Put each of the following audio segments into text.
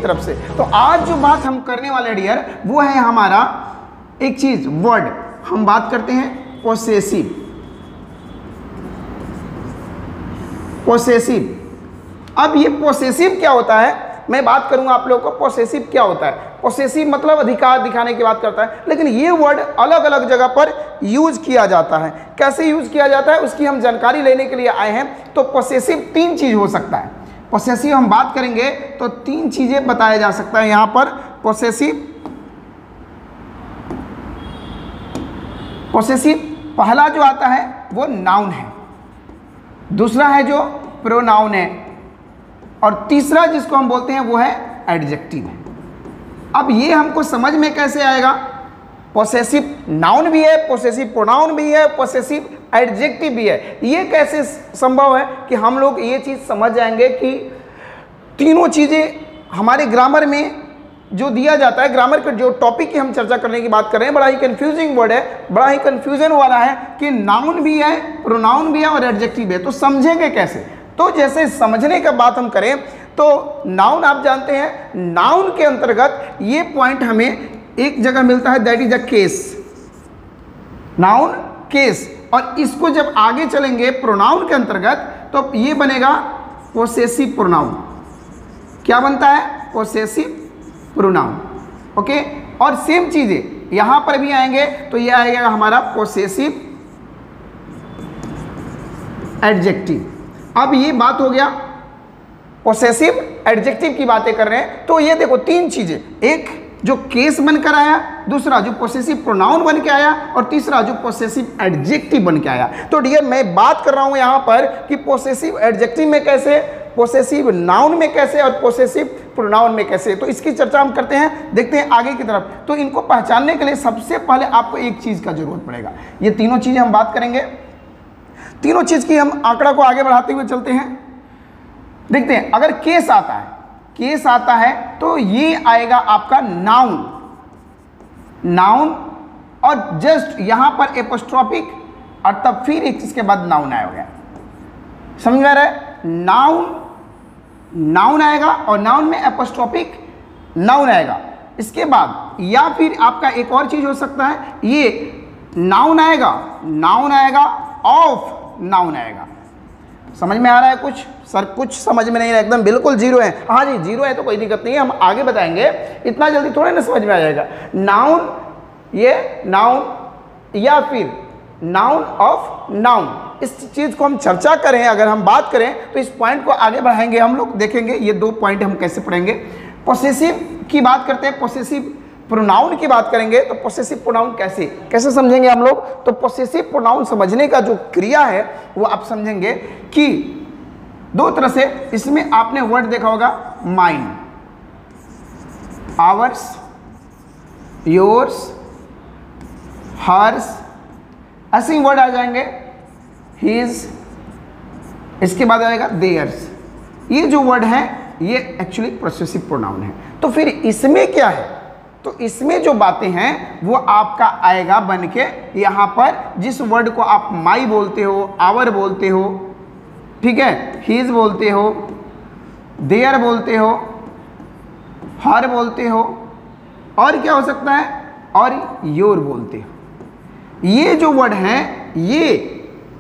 तरफ से। तो आज जो बात हम करने वाले डियर वो है हमारा एक चीज वर्ड, हम बात करते हैं पोसेसिव। पोसेसिव, अब ये पोसेसिव क्या होता है मैं बात करूंगा आप लोगों को। पोसेसिव क्या होता है? पोसेसिव मतलब अधिकार दिखाने की बात करता है, लेकिन ये वर्ड अलग अलग जगह पर यूज किया जाता है। कैसे यूज किया जाता है उसकी हम जानकारी लेने के लिए आए हैं। तो पोसेसिव तीन चीज हो सकता है। पोसेसिव हम बात करेंगे तो तीन चीजें बताया जा सकता है यहाँ पर। पोसेसिव पहला जो आता है वो नाउन है, दूसरा है जो प्रोनाउन है, और तीसरा जिसको हम बोलते हैं वो है एडजेक्टिव है। अब ये हमको समझ में कैसे आएगा? पोसेसिव नाउन भी है, पोसेसिव प्रोनाउन भी है, पोसेसिव एडजेक्टिव भी है। ये कैसे संभव है कि हम लोग ये चीज़ समझ जाएंगे कि तीनों चीज़ें हमारे ग्रामर में जो दिया जाता है, ग्रामर के जो टॉपिक की हम चर्चा करने की बात कर रहे हैं, बड़ा ही कंफ्यूजिंग वर्ड है, बड़ा ही कंफ्यूजन वाला है कि नाउन भी है, प्रोनाउन भी है और एडजेक्टिव है। तो समझेंगे कैसे? तो जैसे समझने का बात हम करें तो नाउन आप जानते हैं, नाउन के अंतर्गत ये पॉइंट हमें एक जगह मिलता है, that is a case, noun case. और इसको जब आगे चलेंगे प्रोनाउन के अंतर्गत तो ये बनेगा पोसेसिव प्रोनाउन। क्या बनता है? Possessive pronoun. ओके, और सेम चीजें यहां पर भी आएंगे तो ये आएगा हमारा पोसेसिव एडजेक्टिव। अब ये बात हो गया पोसेसिव एडजेक्टिव की बातें कर रहे हैं। तो ये देखो तीन चीजें, एक जो केस बनकर आया, दूसरा जो पोसेसिव प्रोनाउन बन के आया, और तीसरा जो पोसेसिव एडजेक्टिव बन के आया। तो डियर मैं बात कर रहा हूं यहां पर कि पोसेसिव एडजेक्टिव में कैसे, पोसेसिव नाउन में कैसे और पोसेसिव प्रोनाउन में कैसे। तो इसकी चर्चा हम करते हैं, देखते हैं आगे की तरफ। तो इनको पहचानने के लिए सबसे पहले आपको एक चीज का जरूरत पड़ेगा। ये तीनों चीजें हम बात करेंगे, तीनों चीज की हम आंकड़ा को आगे बढ़ाते हुए चलते हैं। देखते हैं, अगर केस आता है, केस आता है तो ये आएगा आपका नाउन, नाउन, और जस्ट यहां पर एपोस्ट्रोफिक और तब फिर इसके बाद नाउन आएगा। समझ में आ रहा है? नाउन, नाउन आएगा और नाउन में एपोस्ट्रोफिक नाउन आएगा। इसके बाद या फिर आपका एक और चीज हो सकता है, ये नाउन आएगा, नाउन आएगा, ऑफ नाउन आएगा। समझ में आ रहा है कुछ? सर कुछ समझ में नहीं है, एकदम बिल्कुल जीरो है। हाँ जी जीरो है तो कोई दिक्कत नहीं है, हम आगे बताएंगे, इतना जल्दी थोड़े ना समझ में आ जाएगा। नाउन, ये नाउन या फिर नाउन ऑफ नाउन, इस चीज को हम चर्चा करें, अगर हम बात करें तो इस पॉइंट को आगे बढ़ाएंगे हम लोग, देखेंगे ये दो पॉइंट हम कैसे पढ़ेंगे। पोसेसिव की बात करते हैं, पोसेसिव प्रोनाउन की बात करेंगे तो पोसेसिव प्रोनाउन कैसे कैसे समझेंगे हम लोग। तो पोसेसिव प्रोनाउन समझने का जो क्रिया है वो आप समझेंगे कि दो तरह से, इसमें आपने वर्ड देखा होगा माइन, आवर्स, योर्स, हर्स, ऐसे ही वर्ड आ जाएंगे, हिज, इसके बाद आएगा देयर्स। ये जो वर्ड है ये एक्चुअली पोसेसिव प्रोनाउन है। तो फिर इसमें क्या है? तो इसमें जो बातें हैं वो आपका आएगा बन के यहाँ पर, जिस वर्ड को आप माई बोलते हो, आवर बोलते हो, ठीक है, हिज बोलते हो, देयर बोलते हो, हर बोलते हो, और क्या हो सकता है, और योर बोलते हो। ये जो वर्ड हैं ये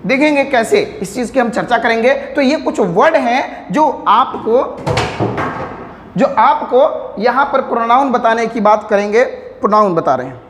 देखेंगे कैसे, इस चीज की हम चर्चा करेंगे। तो ये कुछ वर्ड हैं जो आपको यहां पर प्रोनाउन बताने की बात करेंगे, प्रोनाउन बता रहे हैं।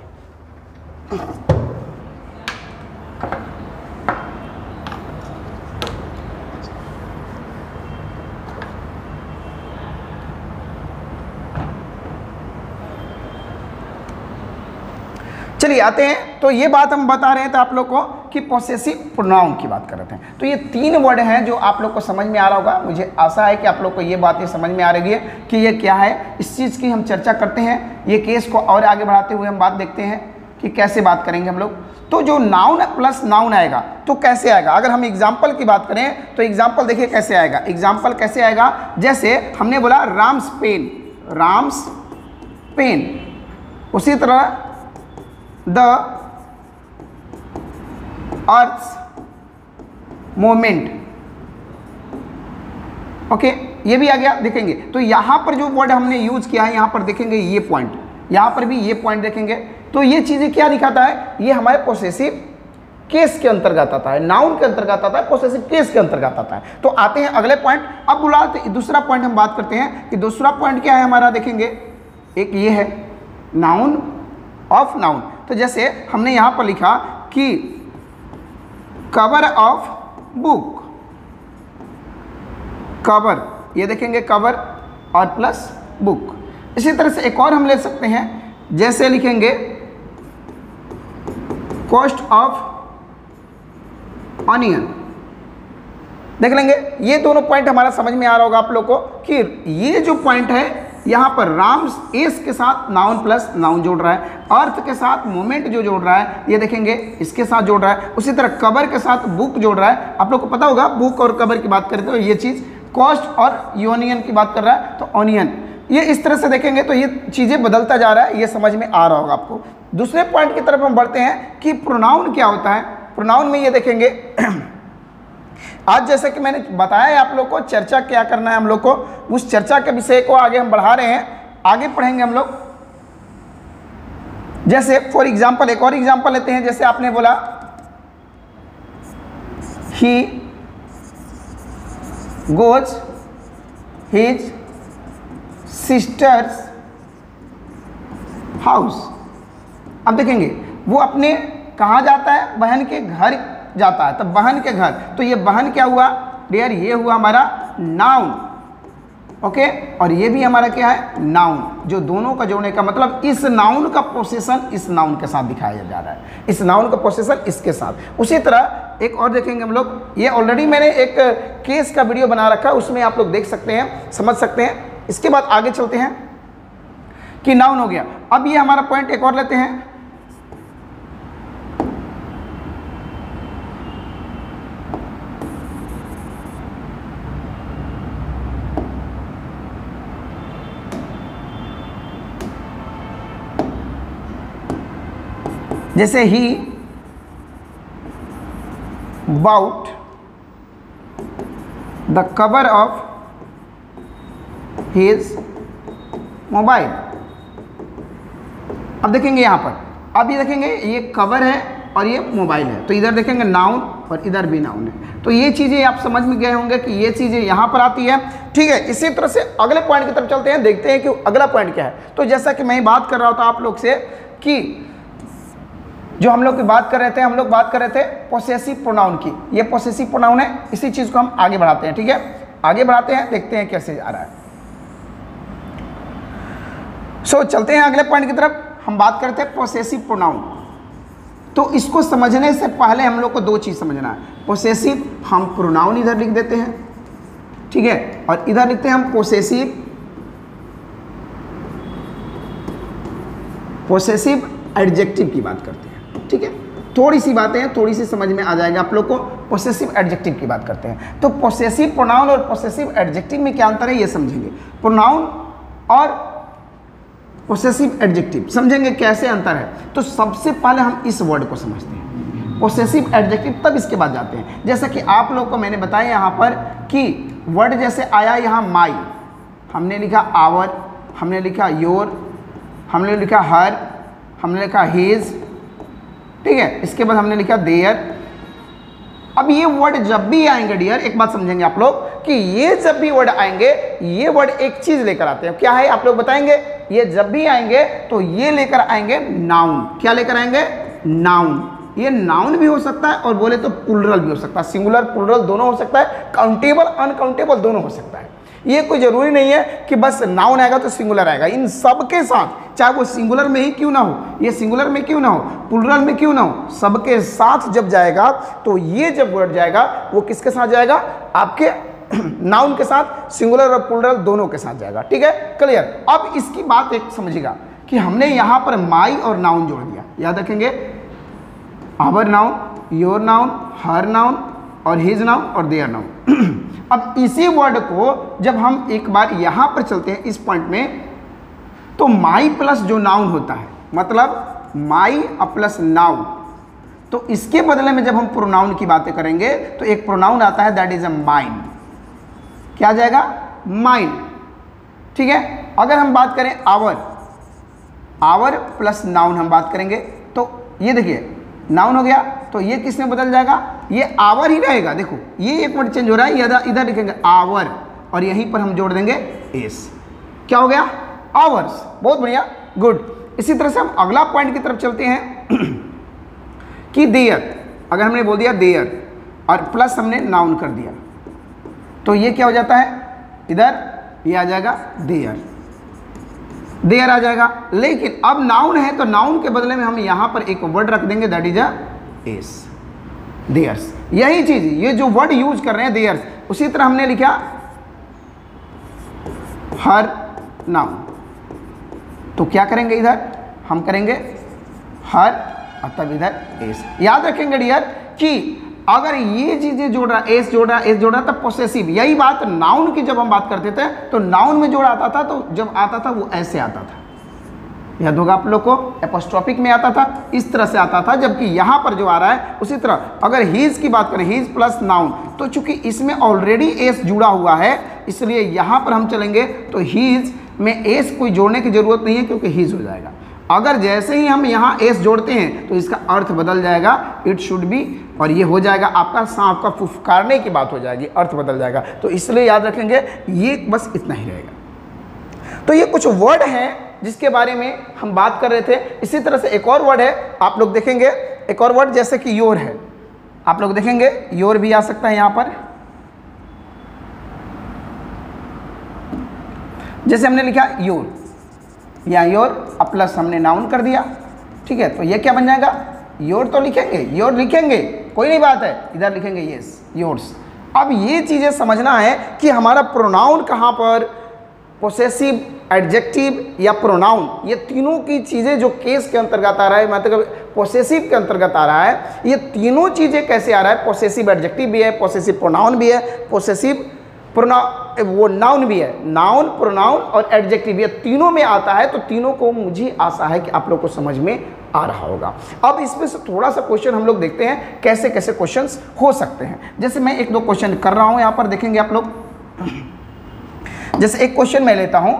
चलिए आते हैं। तो ये बात हम बता रहे थे आप लोग को कि पोसेसिव प्रोनाउन की बात कर रहे थे। तो ये तीन वर्ड हैं जो आप लोग को समझ में आ रहा होगा। मुझे आशा है कि आप लोग को ये बातें समझ में आ रही है कि ये क्या है। इस चीज़ की हम चर्चा करते हैं। ये केस को और आगे बढ़ाते हुए हम बात देखते हैं कि कैसे बात करेंगे हम लोग। तो जो नाउन प्लस नाउन आएगा तो कैसे आएगा, अगर हम एग्जाम्पल की बात करें तो एग्जाम्पल देखिए कैसे आएगा। एग्जाम्पल कैसे आएगा, जैसे हमने बोला राम्स पेन, राम्स पेन, उसी तरह द अर्थ मोमेंट, ओके, ये भी आ गया देखेंगे। तो यहाँ पर जो वर्ड हमने यूज किया है, यहाँ पर देखेंगे ये पॉइंट, यहाँ पर भी ये पॉइंट देखेंगे। तो ये चीज़ें क्या दिखाता है, ये हमारे पोसेसिव केस के अंतर्गत आता है, नाउन के अंतर्गत आता है, पोसेसिव केस के अंतर्गत आता है। तो आते हैं अगले पॉइंट। अब बुलाते दूसरा पॉइंट हम बात करते हैं कि दूसरा पॉइंट क्या है हमारा, देखेंगे एक ये है नाउन ऑफ नाउन। तो जैसे हमने यहाँ पर लिखा कि कवर ऑफ बुक, कवर, ये देखेंगे कवर और प्लस बुक। इसी तरह से एक और हम ले सकते हैं, जैसे लिखेंगे कॉस्ट ऑफ ऑनियन। देख लेंगे, ये दोनों पॉइंट हमारा समझ में आ रहा होगा आप लोग को कि ये जो पॉइंट है यहाँ पर राम एस के साथ नाउन प्लस नाउन जोड़ रहा है, अर्थ के साथ मोमेंट जो जोड़ रहा है ये देखेंगे इसके साथ जोड़ रहा है। उसी तरह कवर के साथ बुक जोड़ रहा है। आप लोग को पता होगा बुक और कवर की बात करते हो, ये चीज़ कॉस्ट और यूनियन की बात कर रहा है तो ऑनियन। ये इस तरह से देखेंगे तो ये चीज़ें बदलता जा रहा है, ये समझ में आ रहा होगा आपको। दूसरे पॉइंट की तरफ हम बढ़ते हैं कि प्रोनाउन क्या होता है। प्रोनाउन में ये देखेंगे आज जैसे कि मैंने बताया है आप लोग को चर्चा क्या करना है हम लोग को, उस चर्चा के विषय को आगे हम बढ़ा रहे हैं, आगे पढ़ेंगे हम लोग। जैसे फॉर एग्जांपल एक और एग्जांपल लेते हैं, जैसे आपने बोला he goes his sisters house. अब देखेंगे वो अपने कहाँ जाता है, बहन के घर जाता है, तब बहन के घर, तो ये बहन क्या हुआ डियर, ये हुआ हमारा नाउन, ओके। और ये भी हमारा क्या है नाउन, जो दोनों का जोड़ने का मतलब इस नाउन का पोसेशन इस नाउन के साथ दिखाया जा रहा है, इस नाउन का पोसेशन इसके साथ। उसी तरह एक और देखेंगे हम लोग, ये ऑलरेडी मैंने एक केस का वीडियो बना रखा है, उसमें आप लोग देख सकते हैं, समझ सकते हैं। इसके बाद आगे चलते हैं कि नाउन हो गया। अब ये हमारा पॉइंट एक और लेते हैं, जैसे he bought the cover of his mobile. अब देखेंगे यहाँ पर, अब ये देखेंगे ये कवर है और ये मोबाइल है, तो इधर देखेंगे नाउन और इधर भी नाउन है। तो ये चीज़ें आप समझ में गए होंगे कि ये चीज़ें यहाँ पर आती है, ठीक है। इसी तरह से अगले पॉइंट की तरफ चलते हैं, देखते हैं कि अगला पॉइंट क्या है। तो जैसा कि मैं बात कर रहा था आप लोग से कि जो हम लोग की बात कर रहे थे, हम लोग बात कर रहे थे पोसेसिव प्रोनाउन की, ये पोसेसिव प्रोनाउन है। इसी चीज़ को हम आगे बढ़ाते हैं, ठीक है, आगे बढ़ाते हैं, देखते हैं कैसे आ रहा है। सो चलते हैं अगले पॉइंट की तरफ। हम बात करते हैं पोसेसिव प्रोनाउन। तो इसको समझने से पहले हम लोग को दो चीज़ समझना है। पोसेसिव हम प्रोनाउन इधर लिख देते हैं, ठीक है, और इधर लिखते हैं हम पोसेसिव एडजेक्टिव की बात करते हैं, ठीक है। थोड़ी सी बातें हैं, थोड़ी सी समझ में आ जाएगा आप लोग को। पोसेसिव एडजेक्टिव की बात करते हैं, तो पोसेसिव प्रोनाउन और पोसेसिव एडजेक्टिव में क्या अंतर है ये समझेंगे। प्रोनाउन और पोसेसिव एडजेक्टिव समझेंगे कैसे अंतर है। तो सबसे पहले हम इस वर्ड को समझते हैं, पोसेसिव एडजेक्टिव, तब इसके बाद जाते हैं। जैसा कि आप लोग को मैंने बताया यहाँ पर कि वर्ड जैसे आया यहाँ माई, हमने लिखा आवर, हमने लिखा योर, हमने लिखा हर, हमने लिखा हिज, ठीक है। इसके बाद हमने लिखा देयर। अब ये वर्ड जब भी आएंगे डियर, एक बात समझेंगे आप लोग कि ये जब भी वर्ड आएंगे, ये वर्ड एक चीज लेकर आते हैं, क्या है आप लोग बताएंगे। ये जब भी आएंगे तो ये लेकर आएंगे नाउन। क्या लेकर आएंगे, नाउन। ये नाउन भी हो सकता है और बोले तो प्लूरल भी हो सकता है, सिंगुलर प्लूरल दोनों हो सकता है, काउंटेबल अनकाउंटेबल दोनों हो सकता है। ये कोई जरूरी नहीं है कि बस नाउन आएगा तो सिंगुलर आएगा, इन सब के साथ, चाहे वो सिंगुलर में ही क्यों ना हो, ये सिंगुलर में क्यों ना हो, प्लूरल में क्यों ना हो, सबके साथ जब जाएगा तो ये जब वर्ड जाएगा वो किसके साथ जाएगा, आपके नाउन के साथ, सिंगुलर और प्लूरल दोनों के साथ जाएगा, ठीक है, क्लियर। अब इसकी बात एक समझिएगा कि हमने यहाँ पर माई और नाउन जोड़ दिया, याद रखेंगे, our noun, your noun, her noun और हिज नाउन और देयर नाउन। अब इसी वर्ड को जब हम एक बार यहाँ पर चलते हैं इस पॉइंट में, तो माई प्लस जो नाउन होता है, मतलब माई प्लस नाउन, तो इसके बदले में जब हम प्रोनाउन की बातें करेंगे तो एक प्रोनाउन आता है दैट इज अ माइन। क्या आ जाएगा, माइंड, ठीक है। अगर हम बात करें आवर, आवर प्लस नाउन हम बात करेंगे तो ये देखिए नाउन हो गया, तो ये किस में बदल जाएगा, ये आवर ही रहेगा। देखो ये एक वर्ड चेंज हो रहा है, इधर इधर लिखेंगे आवर और यहीं पर हम जोड़ देंगे एस, क्या हो गया, आवर्स। बहुत बढ़िया, गुड। इसी तरह से हम अगला पॉइंट की तरफ चलते हैं कि देयर, अगर हमने बोल दिया देयर और प्लस हमने नाउन कर दिया तो ये क्या हो जाता है, इधर ये आ जाएगा देयर, देयर आ जाएगा। लेकिन अब नाउन है तो नाउन के बदले में हम यहां पर एक वर्ड रख देंगे, that is a S, theirs. यही चीज, ये जो वर्ड यूज कर रहे हैं देयर्स, उसी तरह हमने लिखा हर नाउन, तो क्या करेंगे, इधर हम करेंगे हर और तब इधर एस। याद रखेंगे डियर कि अगर ये चीजें जोड़ रहा, एस जोड़ रहा, एस जोड़ रहा, तब पोसेसिव। यही बात नाउन की जब हम बात करते थे तो नाउन में जोड़ आता था, तो जब आता था वो ऐसे आता था, याद होगा आप लोग को, एपोस्ट्रोफिक में आता था, इस तरह से आता था। जबकि यहाँ पर जो आ रहा है उसी तरह अगर हीज की बात करें, हीज प्लस नाउन, तो चूंकि इसमें ऑलरेडी एस जुड़ा हुआ है इसलिए यहाँ पर हम चलेंगे तो हीज में एस कोई जोड़ने की जरूरत नहीं है क्योंकि हीज हो जाएगा। अगर जैसे ही हम यहाँ एस जोड़ते हैं तो इसका अर्थ बदल जाएगा, इट शुड बी, और ये हो जाएगा आपका सांप का फुफकारने की बात हो जाएगी, अर्थ बदल जाएगा। तो इसलिए याद रखेंगे ये बस इतना ही रहेगा। तो ये कुछ वर्ड हैं जिसके बारे में हम बात कर रहे थे। इसी तरह से एक और वर्ड है, आप लोग देखेंगे एक और वर्ड जैसे कि योर है, आप लोग देखेंगे योर भी आ सकता है यहाँ पर। जैसे हमने लिखा योर, या योर प्लस हमने नाउन कर दिया, ठीक है, तो ये क्या बन जाएगा, योर तो लिखेंगे, योर लिखेंगे, कोई नहीं बात है, इधर लिखेंगे यस, योर्स। अब ये चीजें समझना है कि हमारा प्रोनाउन कहाँ पर, पोसेसिव, एडजेक्टिव या प्रोनाउन, ये तीनों की चीजें जो केस के अंतर्गत आ रहा है, मतलब पोसेसिव के अंतर्गत आ रहा है, ये तीनों चीजें कैसे आ रहा है, पोसेसिव एडजेक्टिव भी है, पोसेसिव प्रोनाउन भी है, पोसेसिव वो नाउन भी है, नाउन, प्रोनाउन और एडजेक्टिव, ये तीनों में आता है। तो तीनों को मुझे आशा है कि आप लोग को समझ में आ रहा होगा। अब इसमें से थोड़ा सा क्वेश्चन हम लोग देखते हैं कैसे कैसे क्वेश्चंस हो सकते हैं। जैसे मैं एक दो क्वेश्चन कर रहा हूं, यहां पर देखेंगे आप लोग। जैसे एक क्वेश्चन मैं लेता हूं,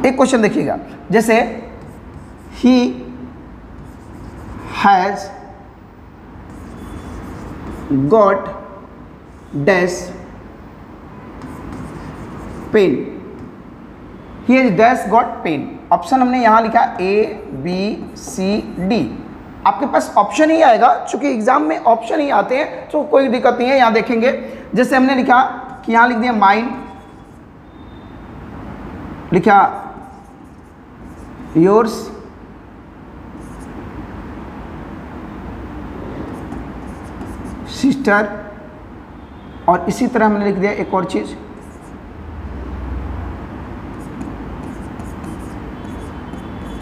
एक क्वेश्चन देखिएगा, जैसे he has got dash pen, he has dash got pen। Option हमने यहां लिखा A B C D, आपके पास ऑप्शन ही आएगा, चूंकि एग्जाम में ऑप्शन ही आते हैं तो कोई दिक्कत नहीं है। यहां देखेंगे जैसे हमने लिखा कि यहां लिख दिया माइंड, लिखा योर्स, सिस्टर, और इसी तरह हमने लिख दिया एक और चीज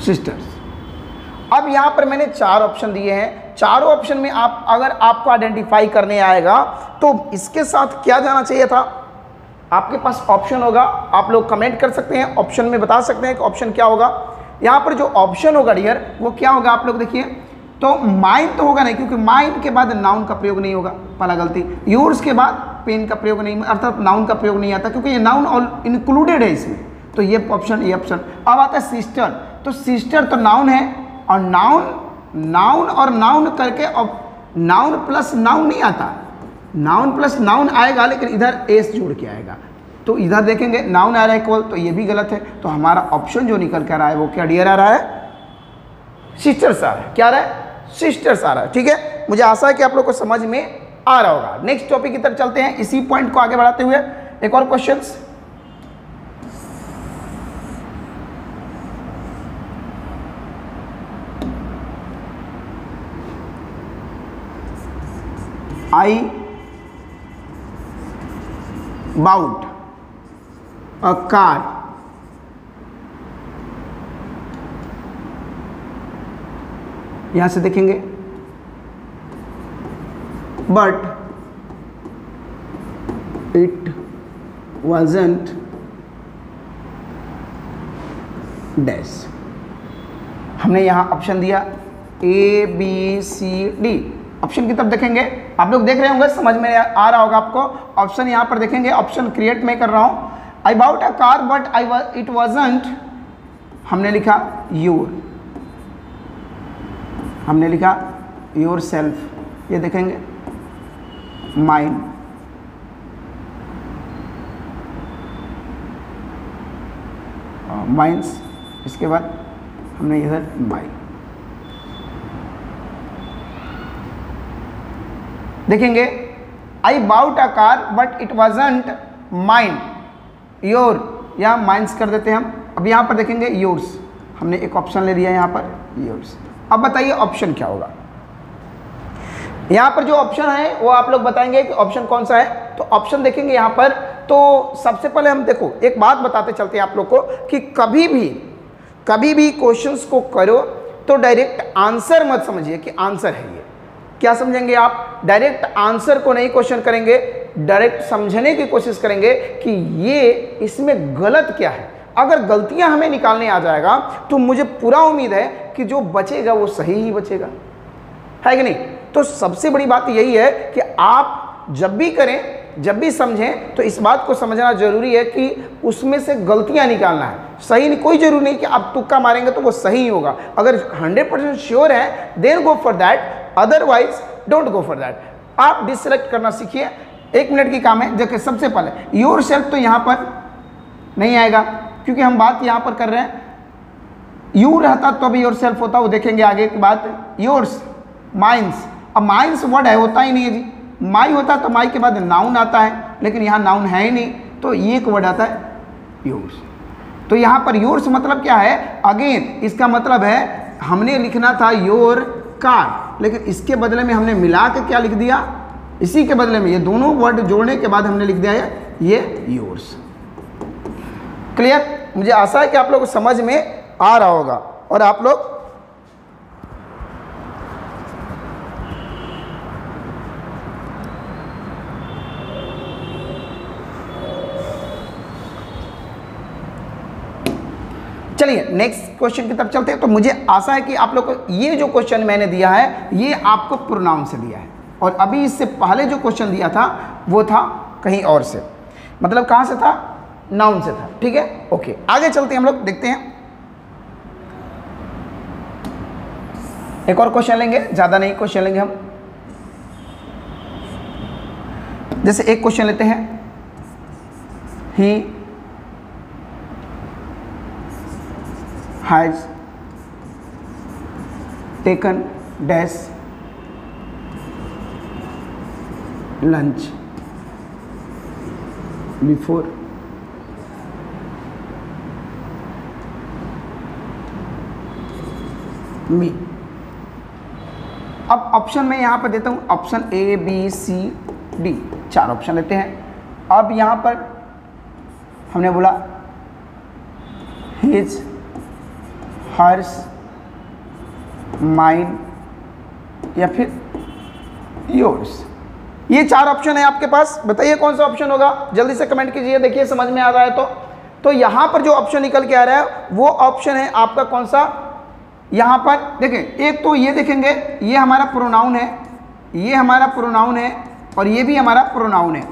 सिस्टर्स। अब यहां पर मैंने चार ऑप्शन दिए हैं, चारों ऑप्शन में आप अगर आपको आइडेंटिफाई करने आएगा तो इसके साथ क्या जाना चाहिए था, आपके पास ऑप्शन होगा, आप लोग कमेंट कर सकते हैं, ऑप्शन में बता सकते हैं कि ऑप्शन क्या होगा। यहां पर जो ऑप्शन होगा डियर वो क्या होगा, आप लोग देखिए, तो माइंड तो होगा नहीं क्योंकि माइंड के बाद नाउन का प्रयोग नहीं होगा, पहला गलती। योर्स के बाद पेन का प्रयोग नहीं, अर्थात नाउन का प्रयोग नहीं आता क्योंकि ये नाउन ऑल इंक्लूडेड है इसमें, तो ये ऑप्शन, ये ऑप्शन। अब आता है सिस्टर, तो सिस्टर तो नाउन है, और नाउन और नाउन करके, अब नाउन प्लस नाउन नहीं आता, नाउन प्लस नाउन आएगा लेकिन इधर एस जोड़ के आएगा, तो इधर देखेंगे नाउन आ रहा है केवल, तो ये भी गलत है। तो हमारा ऑप्शन जो निकल कर रहा है वो क्या डियर आ रहा है, सिस्टर्स आ रहा है। क्या आ रहा है, सिस्टर्स आ रहा है। ठीक है, मुझे आशा है कि आप लोग को समझ में आ रहा होगा। नेक्स्ट टॉपिक की तरफ चलते हैं, इसी पॉइंट को आगे बढ़ाते हुए एक और questions. I bought a car यहां से देखेंगे, but it wasn't dash। हमने यहां ऑप्शन दिया A B C D, option की तरफ देखेंगे, आप लोग देख रहे होंगे, समझ में आ रहा होगा आपको। ऑप्शन यहाँ पर देखेंगे, ऑप्शन क्रिएट मैं कर रहा हूँ। I bought a car but it wasn't, हमने लिखा योर, हमने लिखा योर सेल्फ, ये देखेंगे माइन, माइंस, इसके बाद हमने इधर माइन। देखेंगे I bought a car but it wasn't mine, your, या माइंस कर देते हैं हम। अब यहाँ पर देखेंगे योर्स, हमने एक ऑप्शन ले लिया यहाँ पर योर्स। अब बताइए ऑप्शन क्या होगा। यहाँ पर जो ऑप्शन है वो आप लोग बताएंगे कि ऑप्शन कौन सा है। तो ऑप्शन देखेंगे यहाँ पर, तो सबसे पहले हम देखो एक बात बताते चलते हैं आप लोग को कि कभी भी क्वेश्चंस को करो तो डायरेक्ट आंसर मत समझिए कि आंसर है ये। क्या समझेंगे आप? डायरेक्ट आंसर को नहीं क्वेश्चन करेंगे, डायरेक्ट समझने की कोशिश करेंगे कि ये इसमें गलत क्या है। अगर गलतियां हमें निकालने आ जाएगा तो मुझे पूरा उम्मीद है कि जो बचेगा वो सही ही बचेगा, है कि नहीं। तो सबसे बड़ी बात यही है कि आप जब भी करें, जब भी समझें, तो इस बात को समझना जरूरी है कि उसमें से गलतियां निकालना है। सही नहीं, कोई जरूरी नहीं कि आप तुक्का मारेंगे तो वो सही ही होगा। अगर 100% श्योर है then go for that, otherwise don't go for that. आप डिसलेक्ट करना सीखिए, 1 मिनट की काम है। देखिए सबसे पहले योर सेल्फ तो यहाँ पर नहीं आएगा क्योंकि हम बात यहाँ पर कर रहे हैं, यू रहता तो भी योर सेल्फ होता, वो देखेंगे आगे की बात। योर्स, माइंस, अब माइंस वर्ड है, होता ही नहीं है जी। माई होता तो माई के बाद नाउन आता है, लेकिन यहाँ नाउन है ही नहीं, तो ये एक वर्ड आता है योर्स। तो यहाँ पर योर्स मतलब क्या है? अगेन इसका मतलब है हमने लिखना था योर कार, लेकिन इसके बदले में हमने मिला के क्या लिख दिया, इसी के बदले में ये दोनों वर्ड जोड़ने के बाद हमने लिख दिया है ये योर्स। क्लियर? मुझे आशा है कि आप लोग को समझ में आ रहा होगा। और आप लोग चलिए नेक्स्ट क्वेश्चन की तरफ चलते हैं। तो मुझे आशा है कि आप लोग को ये जो क्वेश्चन मैंने दिया है ये आपको प्रोनाउन से दिया है, और अभी इससे पहले जो क्वेश्चन दिया था वो था कहीं और से, मतलब कहाँ से था? नाउन से था। ठीक है, ओके, आगे चलते हैं, हम लोग देखते हैं। एक और क्वेश्चन लेंगे, ज़्यादा नहीं क्वेश्चन लेंगे हम। जैसे एक क्वेश्चन लेते हैं, ही has taken dash lunch before me। अब ऑप्शन मैं यहाँ पर देता हूँ, option A B C D, 4 option लेते हैं। अब यहाँ पर हमने बोला his, हर्स, माइन या फिर योर्स। ये 4 ऑप्शन है आपके पास, बताइए कौन सा ऑप्शन होगा, जल्दी से कमेंट कीजिए। देखिए समझ में आ रहा है तो यहाँ पर जो ऑप्शन निकल के आ रहा है वो ऑप्शन है आपका कौन सा? यहाँ पर देखें, एक तो ये देखेंगे, ये हमारा प्रोनाउन है, ये हमारा प्रोनाउन है, और ये भी हमारा प्रोनाउन है।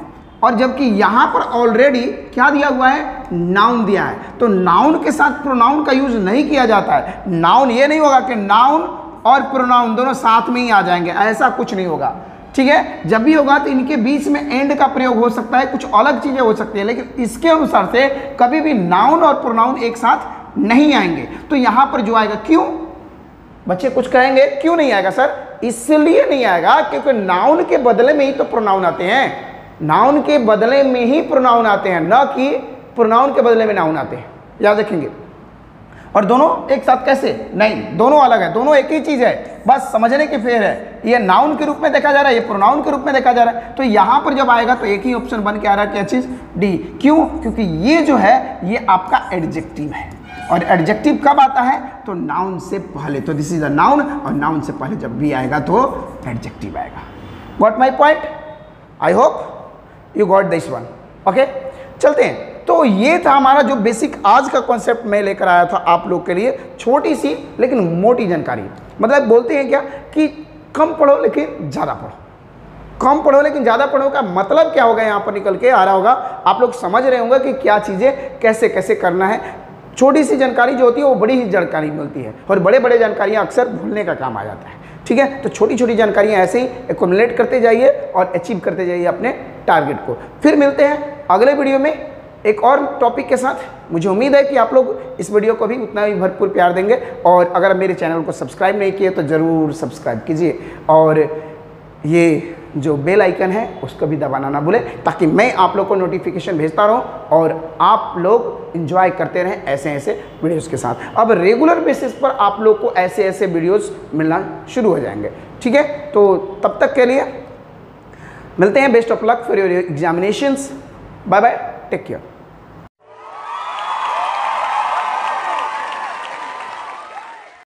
और जबकि यहाँ पर ऑलरेडी क्या दिया हुआ है? नाउन दिया है। तो नाउन के साथ प्रोनाउन का यूज नहीं किया जाता है। नाउन ये नहीं होगा कि नाउन और प्रोनाउन दोनों साथ में ही आ जाएंगे, ऐसा कुछ नहीं होगा। ठीक है, जब भी होगा तो इनके बीच में एंड का प्रयोग हो सकता है, कुछ अलग चीजें हो सकती है, लेकिन इसके अनुसार से कभी भी नाउन और प्रोनाउन एक साथ नहीं आएंगे। तो यहाँ पर जो आएगा, क्यों बच्चे कुछ कहेंगे क्यों नहीं आएगा सर? इसलिए नहीं आएगा क्योंकि नाउन के बदले में ही तो प्रोनाउन आते हैं, नाउन के बदले में ही प्रोनाउन आते हैं, न कि प्रोनाउन के बदले में नाउन आते हैं। याद रखेंगे। और दोनों एक साथ कैसे? नहीं, दोनों अलग है, दोनों एक ही चीज है, बस समझने की फेर है। ये नाउन के रूप में देखा जा रहा है, ये प्रोनाउन के रूप में देखा जा रहा है। तो यहाँ पर जब आएगा तो एक ही ऑप्शन बन के आ रहा है, क्या चीज? डी। क्यों? क्योंकि ये जो है ये आपका एडजेक्टिव है, और एडजेक्टिव कब आता है? तो नाउन से पहले। तो दिस इज अ नाउन, और नाउन से पहले जब भी आएगा तो एडजेक्टिव आएगा। Got my point? I hope you got this one. Okay, चलते हैं। तो ये था हमारा जो बेसिक आज का कॉन्सेप्ट मैं लेकर आया था आप लोग के लिए, छोटी सी लेकिन मोटी जानकारी। मतलब बोलते हैं क्या कि कम पढ़ो लेकिन ज़्यादा पढ़ो। कम पढ़ो लेकिन ज़्यादा पढ़ो का मतलब क्या होगा यहाँ पर निकल के आ रहा होगा, आप लोग समझ रहे होंगे कि क्या चीज़ें कैसे कैसे करना है। छोटी सी जानकारी जो होती है वो बड़ी ही जानकारी मिलती है, और बड़े बड़े जानकारियाँ अक्सर भूलने का काम आ जाता है। ठीक है, तो छोटी छोटी जानकारियाँ ऐसे ही एक्युमुलेट करते जाइए और अचीव करते जाइए अपने टारगेट को। फिर मिलते हैं अगले वीडियो में एक और टॉपिक के साथ। मुझे उम्मीद है कि आप लोग इस वीडियो को भी उतना ही भरपूर प्यार देंगे, और अगर मेरे चैनल को सब्सक्राइब नहीं किए तो ज़रूर सब्सक्राइब कीजिए, और ये जो बेल आइकन है उसको भी दबाना ना भूलें, ताकि मैं आप लोग को नोटिफिकेशन भेजता रहूं और आप लोग एंजॉय करते रहें ऐसे ऐसे वीडियोस के साथ। अब रेगुलर बेसिस पर आप लोग को ऐसे ऐसे वीडियोस मिलना शुरू हो जाएंगे। ठीक है, तो तब तक के लिए मिलते हैं। Best of luck for your examinations. Bye bye, take care.